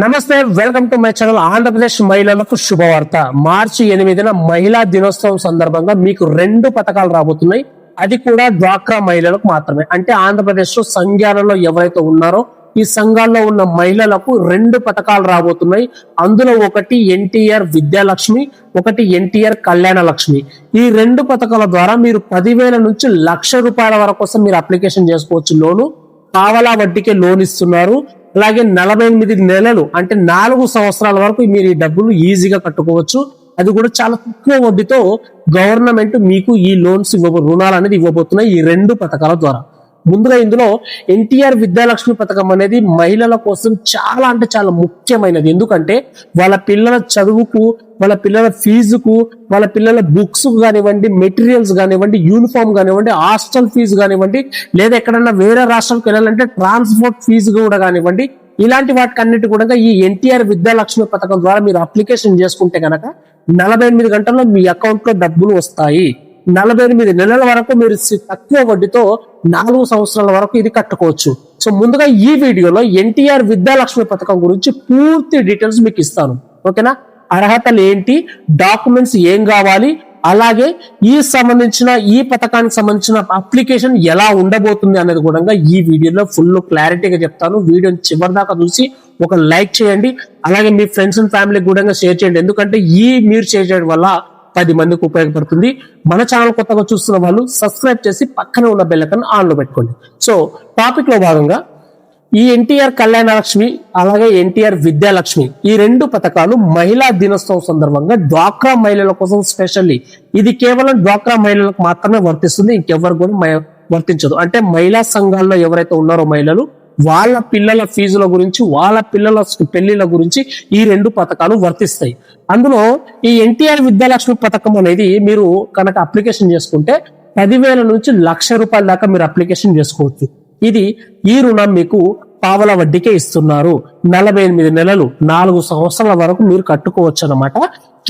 నమస్తే, welcome to my channel. Andhra Pradesh మహిళలకు శుభవార్త. మార్చి 8న మహిళా దినోత్సవం సందర్భంగా మీకు 2 పథకాలు రాబోతున్నాయి. అది కూడా డ్వాక్రా మహిళలకు మాత్రమే. అంటే ఆంధ్రప్రదేశ్ లో సంఘాలలో ఎవరైతే ఉన్నారో ఈ సంఘాల్లో ఉన్న మహిళలకు 2 పథకాలు రాబోతున్నాయి. అందులో ఒకటి ఎన్టీఆర్ విద్యాలక్ష్మి, ఒకటి ఎన్టీఆర్ కళ్యాణ లక్ష్మి. ఈ 2 పథకాల ద్వారా మీరు 10,000 నుంచి ₹1,00,000 వరకు కోసం మీరు అప్లికేషన్ చేసుకోవచ్చు. లోను పావలా వడ్డీకే లోన్ ఇస్తున్నారు. అలాగే 48 నెలలు అంటే 4 సంవత్సరాల వరకు మీరు ఈ డబ్బులు ఈజీగా కట్టుకోవచ్చు. అది కూడా చాలా తక్కువ వడ్డీతో గవర్నమెంట్ మీకు ఈ లోన్స్ రుణాలు అనేది ఇవ్వబోతున్నాయి ఈ 2 పథకాల ద్వారా. ముందుగా ఇందులో ఎన్టీఆర్ విద్యాలక్ష్మి పథకం అనేది మహిళల కోసం చాలా అంటే చాలా ముఖ్యమైనది. ఎందుకంటే వాళ్ళ పిల్లల చదువుకు, వాళ్ళ పిల్లల ఫీజుకు, వాళ్ళ పిల్లల బుక్స్ కానివ్వండి, మెటీరియల్స్ కానివ్వండి, యూనిఫామ్ కానివ్వండి, హాస్టల్ ఫీజు కానివ్వండి, లేదా ఎక్కడన్నా వేరే రాష్ట్రాలకు వెళ్ళాలంటే ట్రాన్స్పోర్ట్ ఫీజు కూడా కానివ్వండి, ఇలాంటి వాటికన్నిటి కూడా ఈ ఎన్టీఆర్ విద్యాలక్ష్మి పథకం ద్వారా మీరు అప్లికేషన్ చేసుకుంటే కనుక 48 గంటల్లో మీ అకౌంట్ లో డబ్బులు వస్తాయి. 48 నెలల వరకు మీరు తక్కువ వడ్డీతో 4 సంవత్సరాల వరకు ఇది కట్టుకోవచ్చు. సో ముందుగా ఈ వీడియోలో ఎన్టీఆర్ విద్యాలక్ష్మి పథకం గురించి పూర్తి డీటెయిల్స్ మీకు ఇస్తాను. ఓకేనా? అర్హతలు ఏంటి, డాక్యుమెంట్స్ ఏం కావాలి, అలాగే ఈ పథకానికి సంబంధించిన అప్లికేషన్ ఎలా ఉండబోతుంది అనేది కూడా ఈ వీడియోలో ఫుల్ క్లారిటీగా చెప్తాను. వీడియోని చివరి దాకా చూసి ఒక లైక్ చేయండి. అలాగే మీ ఫ్రెండ్స్ అండ్ ఫ్యామిలీకి కూడా షేర్ చేయండి. ఎందుకంటే మీరు షేర్ చేయడం వల్ల 10 మందికి ఉపయోగపడుతుంది. మన ఛానల్ కొత్తగా చూస్తున్న వాళ్ళు సబ్స్క్రైబ్ చేసి పక్కనే ఉన్న బెల్ ఐకాన్ ఆన్ లో పెట్టుకోండి. సో టాపిక్ లో భాగంగా ఈ ఎన్టీఆర్ కళ్యాణ లక్ష్మి అలాగే ఎన్టీఆర్ విద్యాలక్ష్మి ఈ 2 పథకాలు మహిళా దినోత్సవం సందర్భంగా డ్వాక్రా మహిళల కోసం స్పెషల్లీ ఇది కేవలం డ్వాక్రా మహిళలకు మాత్రమే వర్తిస్తుంది. ఇంకెవరు కూడా వర్తించదు. అంటే మహిళా సంఘాల్లో ఎవరైతే ఉన్నారో మహిళలు వాళ్ళ పిల్లల ఫీజుల గురించి, వాళ్ళ పిల్లల పెళ్లిల గురించి ఈ 2 పథకాలు వర్తిస్తాయి. అందులో ఈ ఎన్టీఆర్ విద్యాలక్ష్మి పథకం అనేది మీరు కనుక అప్లికేషన్ చేసుకుంటే 10,000 నుంచి ₹1,00,000 దాకా మీరు అప్లికేషన్ చేసుకోవచ్చు. ఈ రుణం మీకు పావలా వడ్డీకే ఇస్తున్నారు. 48 నెలలు 4 సంవత్సరాల వరకు మీరు కట్టుకోవచ్చు అన్నమాట.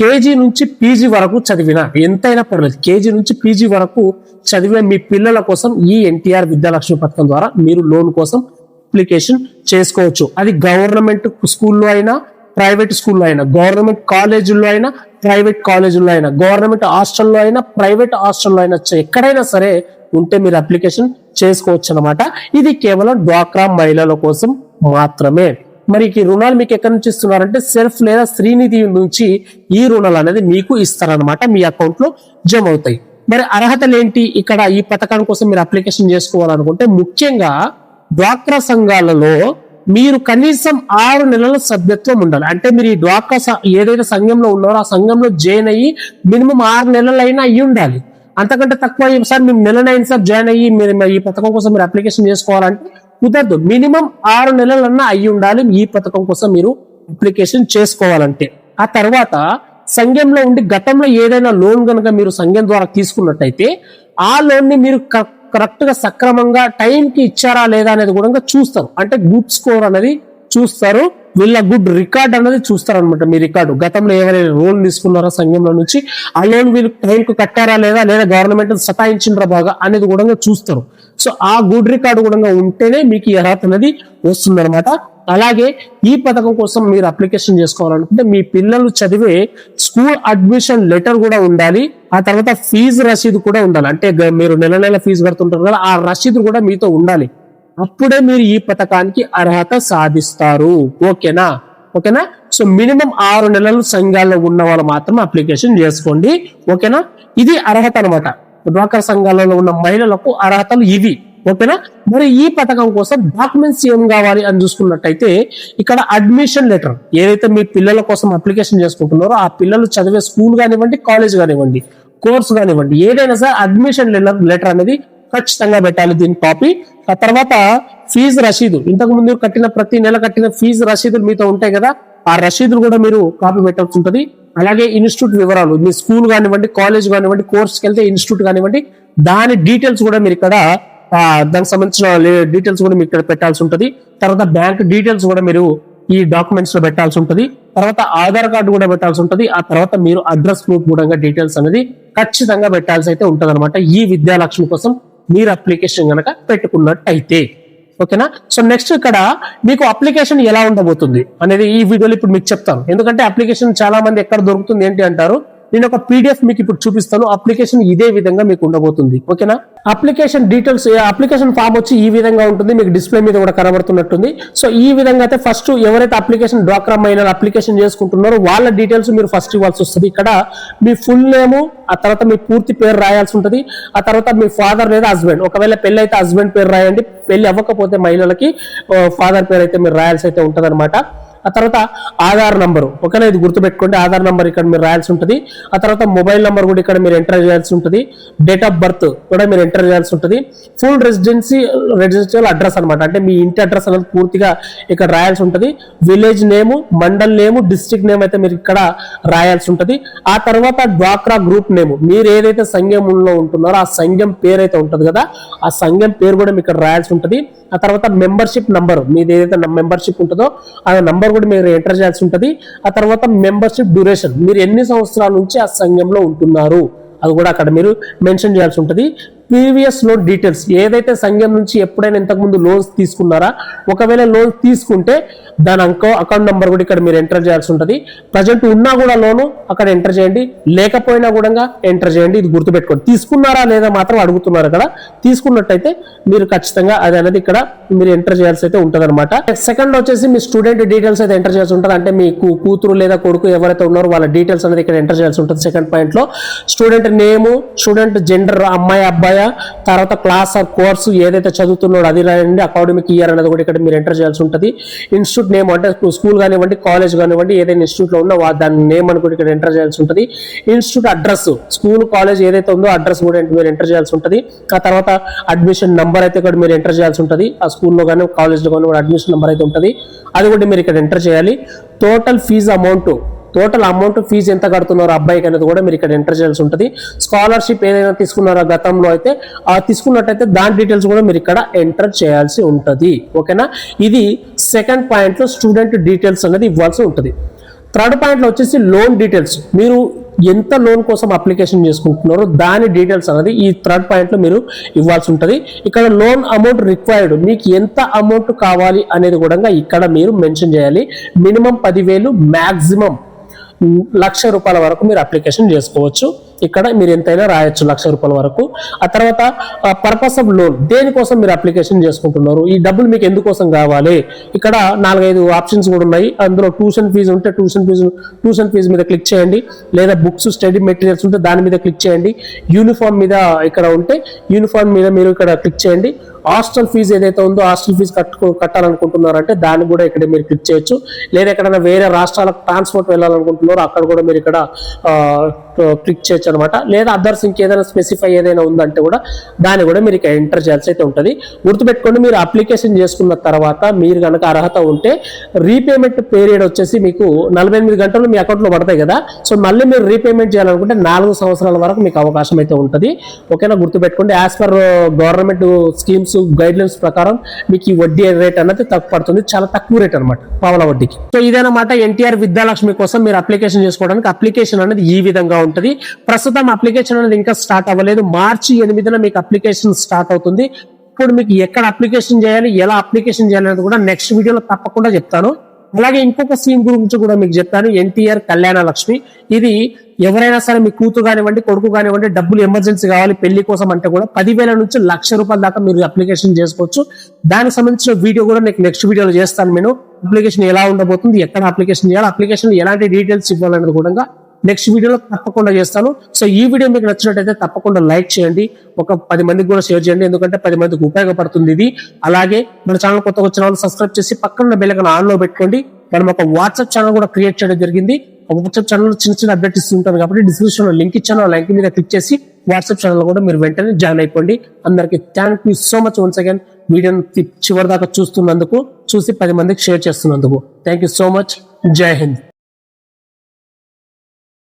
కేజీ నుంచి పీజీ వరకు చదివిన ఎంతైనా పర్లేదు, కేజీ నుంచి పీజీ వరకు చదివే మీ పిల్లల కోసం ఈ ఎన్టీఆర్ విద్యాలక్ష్మి పథకం ద్వారా మీరు లోన్ కోసం అప్లికేషన్ చేసుకోవచ్చు. అది గవర్నమెంట్ స్కూల్లో అయినా, ప్రైవేట్ స్కూల్లో అయినా, గవర్నమెంట్ కాలేజీల్లో అయినా, ప్రైవేట్ కాలేజీల్లో అయినా, గవర్నమెంట్ హాస్టల్లో అయినా, ప్రైవేట్ హాస్టల్లో అయినా, ఎక్కడైనా సరే ఉంటే మీరు అప్లికేషన్ చేసుకోవచ్చు అనమాట. ఇది కేవలం డ్వాక్రా మహిళల కోసం మాత్రమే. మరి ఈ రుణాలు మీకు ఎక్కడి నుంచి ఇస్తున్నారంటే సెల్ఫ్ లేదా శ్రీనిధి నుంచి ఈ రుణాలు అనేది మీకు ఇస్తారనమాట, మీ అకౌంట్ లో జమ అవుతాయి. మరి అర్హతలు ఏంటి? ఇక్కడ ఈ పథకం కోసం మీరు అప్లికేషన్ చేసుకోవాలనుకుంటే ముఖ్యంగా డ్వాక్రా సంఘాలలో మీరు కనీసం 6 నెలల సభ్యత్వం ఉండాలి. అంటే మీరు ఈ డ్వాక్రా ఏదైతే సంఘంలో ఉన్నారో ఆ సంఘంలో జాయిన్ అయ్యి మినిమం 6 నెలలైనా అయ్యి ఉండాలి. అంతకంటే తక్కువ సార్ మేము నెలనైనా సార్ జాయిన్ అయ్యి మీరు ఈ పథకం కోసం మీరు అప్లికేషన్ చేసుకోవాలంటే కుదరదు. మినిమం 6 నెలలన్నా అయ్యి ఉండాలి ఈ పథకం కోసం మీరు అప్లికేషన్ చేసుకోవాలంటే. ఆ తర్వాత సంఘంలో ఉండి గతంలో ఏదైనా లోన్ కనుక మీరు సంఘం ద్వారా తీసుకున్నట్టయితే ఆ లోన్ ని మీరు కరెక్ట్ గా సక్రమంగా టైంకి ఇచ్చారా లేదా అనేది కూడా చూస్తారు. అంటే గుడ్ స్కోర్ అనేది చూస్తారు, వీళ్ళ గుడ్ రికార్డ్ అనేది చూస్తారు అనమాట. మీ రికార్డు గతంలో ఎవరైనా లోన్ తీసుకున్నారా సంఘంలో నుంచి, ఆ లోన్ వీళ్ళు టైంకు కట్టారా లేదా గవర్నమెంట్ సతాయించిండ్రా బాగా అనేది కూడా చూస్తారు. సో ఆ గుడ్ రికార్డు కూడా ఉంటేనే మీకు ఈ అర్హత అనేది వస్తుందన్నమాట. అలాగే ఈ పథకం కోసం మీరు అప్లికేషన్ చేసుకోవాలనుకుంటే మీ పిల్లలు చదివే స్కూల్ అడ్మిషన్ లెటర్ కూడా ఉండాలి. ఆ తర్వాత ఫీజు రసీదు కూడా ఉండాలి. అంటే మీరు నెల ఫీజు కడుతుంటారు కదా, ఆ రసీదు కూడా మీతో ఉండాలి. అప్పుడే మీరు ఈ పథకానికి అర్హత సాధిస్తారు. ఓకేనా? సో మినిమం 6 నెలలు సంఘాల్లో ఉన్న వాళ్ళు మాత్రం అప్లికేషన్ చేసుకోండి. ఓకేనా? ఇది అర్హత అనమాట. డ్వాక్రా సంఘాలలో ఉన్న మహిళలకు అర్హతలు ఇవి. ఓకేనా? మరి ఈ పథకం కోసం డాక్యుమెంట్స్ ఏం కావాలి అని చూసుకున్నట్టయితే ఇక్కడ అడ్మిషన్ లెటర్, ఏదైతే మీ పిల్లల కోసం అప్లికేషన్ చేసుకుంటున్నారో ఆ పిల్లలు చదివే స్కూల్ కానివ్వండి, కాలేజ్ కానివ్వండి, కోర్సు కానివ్వండి, ఏదైనా సరే అడ్మిషన్ లెటర్ అనేది ఖచ్చితంగా పెట్టాలి, దీని కాపీ. ఆ తర్వాత ఫీజు రసీదు, ఇంతకు ముందు ప్రతి నెల కట్టిన ఫీజు రసీదులు మీతో ఉంటాయి కదా, ఆ రసీదులు కూడా మీరు కాపీ పెట్టాల్సి ఉంటుంది. అలాగే ఇన్స్టిట్యూట్ వివరాలు, మీ స్కూల్ కానివ్వండి, కాలేజ్ కానివ్వండి, కోర్సుకి వెళ్తే ఇన్స్టిట్యూట్ కానివ్వండి, దాని డీటెయిల్స్ కూడా మీరు ఇక్కడ దానికి సంబంధించిన డీటెయిల్స్ కూడా మీరు ఇక్కడ పెట్టాల్సి ఉంటుంది. తర్వాత బ్యాంక్ డీటెయిల్స్ కూడా మీరు ఈ డాక్యుమెంట్స్ లో పెట్టాల్సి ఉంటుంది. తర్వాత ఆధార్ కార్డు కూడా పెట్టాల్సి ఉంటుంది. ఆ తర్వాత మీరు అడ్రస్ ప్రూఫ్ కూడా డీటెయిల్స్ అనేది ఖచ్చితంగా పెట్టాల్సి అయితే ఉంటుంది అనమాట, ఈ విద్యాలక్ష్మి కోసం మీరు అప్లికేషన్ గనక పెట్టుకున్నట్టయితే. ఓకేనా. సో నెక్స్ట్ ఇక్కడ మీకు అప్లికేషన్ ఎలా ఉండబోతుంది అనేది ఈ వీడియోలో ఇప్పుడు మీకు చెప్తాను. ఎందుకంటే అప్లికేషన్ చాలా మంది ఎక్కడ దొరుకుతుంది ఏంటి అంటారు. నేను ఒక పీడిఎఫ్ మీకు ఇప్పుడు చూపిస్తాను. అప్లికేషన్ ఇదే విధంగా మీకు ఉండబోతుంది. ఓకేనా. అప్లికేషన్ డీటెయిల్స్, అప్లికేషన్ ఫామ్ వచ్చి ఈ విధంగా ఉంటుంది. మీకు డిస్ప్లే మీద కూడా కనబడుతున్నట్టుంది. సో ఈ విధంగా అయితే ఫస్ట్ ఎవరైతే అప్లికేషన్ డ్వాక్రా మహిళలు అప్లికేషన్ చేసుకుంటున్నారో వాళ్ళ డీటెయిల్స్ మీరు ఫస్ట్ ఇవ్వాల్సి వస్తుంది. ఇక్కడ మీ ఫుల్ నేమ్, ఆ తర్వాత మీ పూర్తి పేరు రాయాల్సి ఉంటుంది. ఆ తర్వాత మీ ఫాదర్ లేదా హస్బెండ్, ఒకవేళ పెళ్లి అయితే హస్బెండ్ పేరు రాయండి. పెళ్లి అవ్వకపోతే మహిళలకి ఫాదర్ పేరు అయితే మీరు రాయాల్సి అయితే ఉంటుంది అనమాట. ఆ తర్వాత ఆధార్ నంబరు, ఓకేనా, ఇది గుర్తుపెట్టుకోండి. ఆధార్ నంబర్ ఇక్కడ మీరు రాయాల్సి ఉంటుంది. ఆ తర్వాత మొబైల్ నంబర్ కూడా ఇక్కడ మీరు ఎంటర్ చేయాల్సి ఉంటుంది. డేట్ ఆఫ్ బర్త్ కూడా మీరు ఎంటర్ చేయాల్సి ఉంటుంది. ఫుల్ రెసిడెన్షియల్ అడ్రస్ అనమాట, అంటే మీ ఇంటి అడ్రస్ అనేది పూర్తిగా ఇక్కడ రాయాల్సి ఉంటుంది. విలేజ్ నేము, మండల్ నేము, డిస్ట్రిక్ట్ నేమ్ అయితే మీరు ఇక్కడ రాయాల్సి ఉంటుంది. ఆ తర్వాత డ్వాక్రా గ్రూప్ నేము, మీరు ఏదైతే సంఘంలో ఉంటున్నారో ఆ సంఘం పేరు అయితే ఉంటుంది కదా, ఆ సంఘం పేరు కూడా మీకు ఇక్కడ రాయాల్సి ఉంటుంది. ఆ తర్వాత మెంబర్షిప్ నంబర్, మీది ఏదైతే మెంబర్షిప్ ఉంటుందో ఆ నంబర్ కూడా మీరు ఎంటర్ చేయాల్సి ఉంటుంది. ఆ తర్వాత మెంబర్షిప్ డ్యూరేషన్, మీరు ఎన్ని సంవత్సరాల నుంచి ఆ సంఘంలో ఉంటున్నారు అది కూడా అక్కడ మీరు మెన్షన్ చేయాల్సి ఉంటుంది. ప్రీవియస్ లోన్ డీటెయిల్స్, ఏదైతే సంఘం నుంచి ఎప్పుడైనా ఇంతకుముందు లోన్స్ తీసుకున్నారా, ఒకవేళ లోన్స్ తీసుకుంటే దాని అకౌంట్ నెంబర్ కూడా ఇక్కడ మీరు ఎంటర్ చేయాల్సి ఉంటుంది. ప్రజెంట్ ఉన్నా కూడా లోను అక్కడ ఎంటర్ చేయండి, లేకపోయినా కూడా ఎంటర్ చేయండి. ఇది గుర్తుపెట్టుకోండి. తీసుకున్నారా లేదా మాత్రం అడుగుతున్నారు కదా, తీసుకున్నట్టయితే మీరు ఖచ్చితంగా అది అనేది ఇక్కడ మీరు ఎంటర్ చేయాల్సి అయితే ఉంటుంది అనమాట. సెకండ్ వచ్చేసి మీ స్టూడెంట్ డీటెయిల్స్ అయితే ఎంటర్ చేయాల్సి ఉంటుంది. అంటే మీ కూతురు లేదా కొడుకు ఎవరైతే ఉన్నారో వాళ్ళ డీటెయిల్స్ అనేది ఇక్కడ ఎంటర్ చేయాల్సి ఉంటుంది. సెకండ్ పాయింట్ లో స్టూడెంట్ నేము, స్టూడెంట్ జెండర్, అమ్మాయి అబ్బాయి, తర్వాత క్లాస్ ఆర్ కోర్సు ఏదైతే చదువుతున్నాడో అది రాయండి. అకాడమిక్ ఇయర్ అనేది కూడా ఇక్కడ మీరు ఎంటర్ చేయాల్సి ఉంటుంది. ఇన్స్టిట్యూట్ నేమ్, అంటే స్కూల్ కానివ్వండి, కాలేజ్ కానివ్వండి, ఏదైనా ఇన్స్టిట్యూట్ లో ఉన్నా దాని నేమ్ అని కూడా ఇక్కడ ఎంటర్ చేయాల్సి ఉంటుంది. ఇన్స్టిట్యూట్ అడ్రస్, స్కూల్ కాలేజ్ ఏదైతే ఉందో అడ్రస్ కూడా మీరు ఎంటర్ చేయాల్సి ఉంటుంది. ఆ తర్వాత అడ్మిషన్ నంబర్ అయితే ఇక్కడ మీరు ఎంటర్ చేయాల్సి ఉంటుంది. ఆ స్కూల్లో కానీ కాలేజ్లో కానీ కూడా అడ్మిషన్ నెంబర్ అయితే ఉంటుంది, అది కూడా మీరు ఇక్కడ ఎంటర్ చేయాలి. టోటల్ ఫీజు అమౌంట్ ఫీజు ఎంత కడుతున్నారో అబ్బాయికి అనేది కూడా మీరు ఇక్కడ ఎంటర్ చేయాల్సి ఉంటుంది. స్కాలర్షిప్ ఏదైనా తీసుకున్నారో గతంలో అయితే తీసుకున్నట్టయితే దాని డీటెయిల్స్ కూడా మీరు ఇక్కడ ఎంటర్ చేయాల్సి ఉంటుంది. ఓకేనా. ఇది సెకండ్ పాయింట్ లో స్టూడెంట్ డీటెయిల్స్ అనేది ఇవ్వాల్సి ఉంటుంది. థర్డ్ పాయింట్ లో వచ్చేసి లోన్ డీటెయిల్స్, మీరు ఎంత లోన్ కోసం అప్లికేషన్ చేసుకుంటున్నారో దాని డీటెయిల్స్ అనేది ఈ థర్డ్ పాయింట్ లో మీరు ఇవ్వాల్సి ఉంటుంది. ఇక్కడ లోన్ అమౌంట్ రిక్వైర్డ్, మీకు ఎంత అమౌంట్ కావాలి అనేది కూడా ఇక్కడ మీరు మెన్షన్ చేయాలి. మినిమం 10,000, మాక్సిమం ₹1,00,000 వరకు మీరు అప్లికేషన్ చేసుకోవచ్చు. ఇక్కడ మీరు ఎంతైనా రాయొచ్చు ₹1,00,000 వరకు. ఆ తర్వాత పర్పస్ ఆఫ్ లోన్, దేనికోసం మీరు అప్లికేషన్ చేసుకుంటున్నారు, ఈ డబ్బులు మీకు ఎందుకోసం కావాలి, ఇక్కడ 4-5 ఆప్షన్స్ కూడా ఉన్నాయి. అందులో ట్యూషన్ ఫీజు ఉంటే ట్యూషన్ ఫీజు మీద క్లిక్ చేయండి, లేదా బుక్స్ స్టడీ మెటీరియల్స్ ఉంటే దాని మీద క్లిక్ చేయండి. యూనిఫామ్ మీద ఇక్కడ ఉంటే యూనిఫామ్ మీద మీరు ఇక్కడ క్లిక్ చేయండి. హాస్టల్ ఫీజు ఏదైతే ఉందో హాస్టల్ ఫీజు కట్టాలనుకుంటున్నారంటే దాన్ని కూడా ఇక్కడ మీరు క్లిక్ చేయొచ్చు. లేదా ఎక్కడైనా వేరే రాష్ట్రాలకు ట్రాన్స్పోర్ట్ వెళ్ళాలనుకుంటున్నారో అక్కడ కూడా మీరు ఇక్కడ క్లిక్ చేయొచ్చు అనమాట. లేదా అదర్స్ ఇంకేదైనా స్పెసిఫై ఏదైనా ఉందంటే కూడా దాన్ని కూడా మీరు ఎంటర్ చేయాల్సి అయితే ఉంటుంది. గుర్తుపెట్టుకోండి, మీరు అప్లికేషన్ చేసుకున్న తర్వాత మీరు కనుక అర్హత ఉంటే రీపేమెంట్ పీరియడ్ వచ్చేసి మీకు 48 గంటలు మీ అకౌంట్లో పడతాయి కదా. సో మళ్ళీ మీరు రీపేమెంట్ చేయాలనుకుంటే 4 సంవత్సరాల వరకు మీకు అవకాశం అయితే ఉంటుంది. ఓకేనా. గుర్తుపెట్టుకోండి, as per government schemes guide lines ప్రకారం మీకు ఈ వడ్డీ రేట్ అనేది తక్కువ పడుతుంది, చాలా తక్కువ రేట్ అనమాట, పావలా వడ్డీకి. సో ఇదన్నమాట ఎన్టీఆర్ విద్యాలక్ష్మి కోసం మీరు అప్లికేషన్ చేసుకోవడానికి అప్లికేషన్ అనేది ఈ విధంగా ఉంటుంది. ప్రస్తుతం అప్లికేషన్ అనేది ఇంకా స్టార్ట్ అవ్వలేదు. మార్చి 8న మీకు అప్లికేషన్ స్టార్ట్ అవుతుంది. ఇప్పుడు మీకు ఎక్కడ అప్లికేషన్ చేయాలి, ఎలా అప్లికేషన్ చేయాలి అనేది కూడా నెక్స్ట్ వీడియోలో తప్పకుండా చెప్తాను. అలాగే ఇంకొక స్కీమ్ గురించి కూడా మీకు చెప్తాను, ఎన్టీఆర్ కళ్యాణ లక్ష్మి. ఇది ఎవరైనా సరే మీ కూతురు కానివ్వండి, కొడుకు కానివ్వండి, డబ్బులు ఎమర్జెన్సీ కావాలి పెళ్లి కోసం అంటే కూడా 10,000 నుంచి ₹1,00,000 దాకా మీరు అప్లికేషన్ చేసుకోవచ్చు. దానికి సంబంధించిన వీడియో కూడా నేను నెక్స్ట్ వీడియోలో చేస్తాను. నేను అప్లికేషన్ ఎలా ఉండబోతుంది, ఎక్కడ అప్లికేషన్ చేయాలి, అప్లికేషన్ ఎలాంటి డీటెయిల్స్ ఇవ్వాలనేది కూడా నెక్స్ట్ వీడియోలో తప్పకుండా చేస్తాను. సో ఈ వీడియో మీకు నచ్చినట్టయితే తప్పకుండా లైక్ చేయండి, ఒక 10 మందికి కూడా షేర్ చేయండి, ఎందుకంటే 10 మందికి ఉపయోగపడుతుంది ఇది. అలాగే మన ఛానల్ కొత్తగా వచ్చిన వాళ్ళు సబ్స్క్రైబ్ చేసి పక్కన బెల్ ఐకాన్ ఆన్ లో పెట్టుకోండి. మనం ఒక వాట్సాప్ ఛానల్ కూడా క్రియేట్ చేయడం జరిగింది. ఒక వాట్సాప్ ఛానల్ చిన్న అప్డేట్ ఇస్తుంటాను కాబట్టి డిస్క్రిప్షన్ లో లింక్ ఇచ్చాను. ఆ లింక్ మీద క్లిక్ చేసి వాట్సాప్ ఛానల్ కూడా మీరు వెంటనే జాయిన్ అయిపోండి. అందరికి thank you so much once again, వీడియోని చివరి దాకా చూస్తున్నందుకు, చూసి 10 మందికి షేర్ చేస్తున్నందుకు. Thank you so much. జై హింద్.